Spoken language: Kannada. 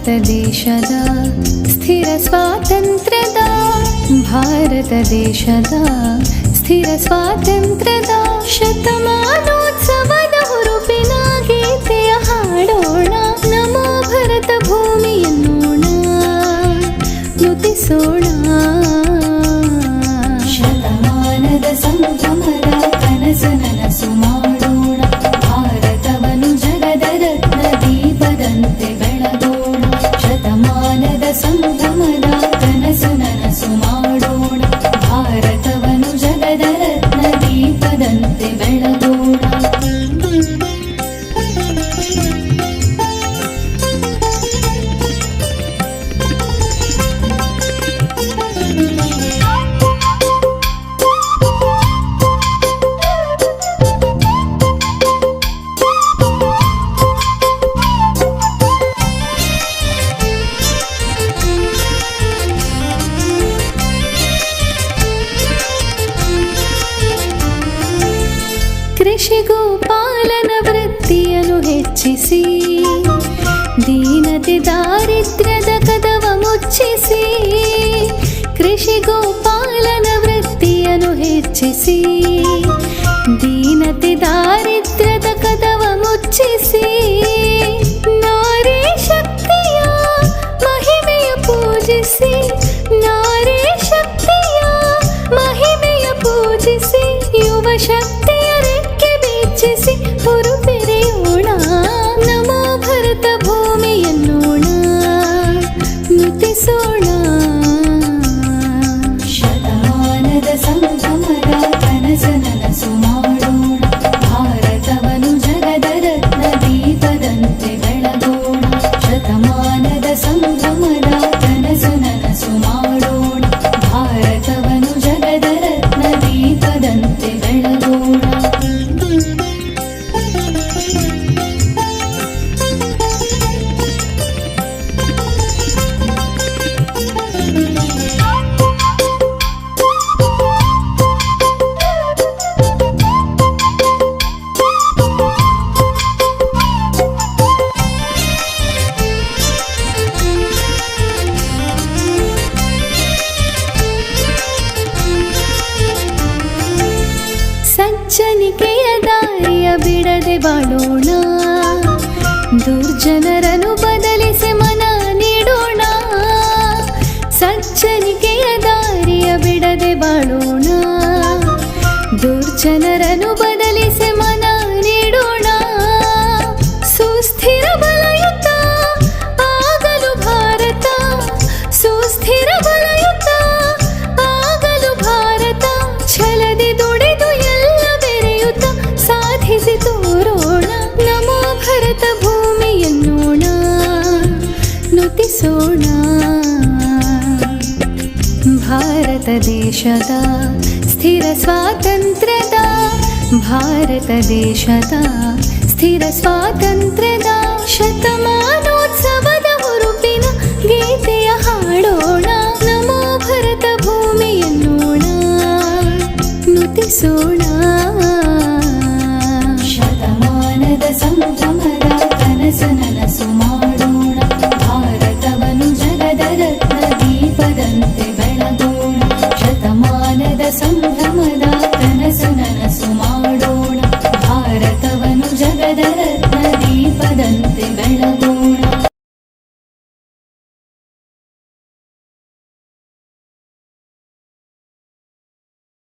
ಭಾರತ ದೇಶದ ಸ್ಥಿರ ಸ್ವಾತಂತ್ರ್ಯದ ಭಾರತ ದೇಶದ ಸ್ಥಿರ ಸ್ವಾತಂತ್ರ್ಯದ ಶತಮಾನೋತ್ಸವದ ಹುರುಪಿನ ಗೀತೆಯ ಹಾಡೋಣ. ನಮೋ ಭರತ ಭೂಮಿ ಎನ್ನೋಣ, ನುತಿಸೋಣ. ಶತಮಾನದ ಸಂಭ್ರಮದ ಕನಸು ನನಸು ಮಾಡೋಣ. ಭಾರತವನ್ನು ಜಗದ ರತ್ನ ದೀಪದಂತೆ ಬೆಳಗೋಣ. ಶತಮಾನದ ಸಂಭ್ರಮದ ಕನಸು ನನಸು ಮಾಡೋಣ. ಭಾರತವನ್ನು ಜಗದ ರತ್ನ ದೀಪದಂತೆ ಬೆಳಗೋಣ. ಕೃಷಿಗೂ ಪಾಲನ ವೃತ್ತಿಯನ್ನು ಹೆಚ್ಚಿಸಿ, ದೀನತೆ ದಾರಿದ್ರ್ಯದ ಕದವ ಮುಚ್ಚಿಸಿ. ಕೃಷಿಗೂ ಪಾಲನ ವೃತ್ತಿಯನ್ನು ಹೆಚ್ಚಿಸಿ, ದೀನತೆ ದಾರಿದ್ರ್ಯದ ಕದವ ಮುಚ್ಚಿಸಿ. ನಾರಿ ಶಕ್ತಿಯ ಮಹಿಮೆಯ ಪೂಜಿಸಿ, ನಾರಿ ಶಕ್ತಿಯ ಮಹಿಮೆಯ ಪೂಜಿಸಿ. ಯುವ ಶಕ್ತಿಯ ರೆಕ್ಕೆ ಬೀಚಿಸಿ ಹುರುಪೆರೆಯೋಣ. ನಮೋ ಭರತ ಭೂಮಿ ಎನ್ನೋಣ, ನುತಿಸೋಣ. ಶತಮಾನದ ಸಂಭ್ರಮದ ಕನಸು ನನಸು ಮಾಡೋಣ. ಭಾರತವನ್ನು ಜಗದ ರತ್ನ ದೀಪದಂತೆ ಬೆಳಗೋಣ. ಶತಮಾನದ ಸಂಭ್ರಮದ ಕನಸು ನನಸು ಮಾಡೋಣ. ಭಾರತವನ್ನು ಜಗದ ರತ್ನ ದೀಪದಂತೆ ಬೆಳಗೋಣ. ಸಜ್ಜನಿಕೆಯ ದಾರಿಯ ಬಿಡದೆ ಬಾಳೋಣ. ದುರ್ಜನರನ್ನು ಬದಲಿಸಿ ಮನ ನೀಡೋಣ. ಸಜ್ಜನಿಕೆಯ ದಾರಿಯ ಬಿಡದೆ ಬಾಳೋಣ. ದುರ್ಜನರನ್ನು ಬದಲಿಸಿ ಮನ ನೀಡೋಣ. ಸುಸ್ಥಿರ ಬಲಯುತ ಆಗಲು ಭಾರತ, ಸುಸ್ಥಿರ ಬಲಯುತ ಆಗಲು ಭಾರತ. ಛಲದಿ ದುಡಿದು ಎಲ್ಲ ಬೆರೆಯುತ್ತ ಸಾಧಿಸಿ ತೋರೋಣ. ನಮೋ ಭರತ ಭೂಮಿ ಎನ್ನೋಣ, ನುತಿಸೋಣ. ಭಾರತ ದೇಶದ ಸ್ಥಿರ ಸ್ವಾತಂತ್ರ್ಯದ ಭಾರತ ದೇಶದ ಸ್ಥಿರ ಸ್ವಾತಂತ್ರ್ಯದ ಶತಮಾನ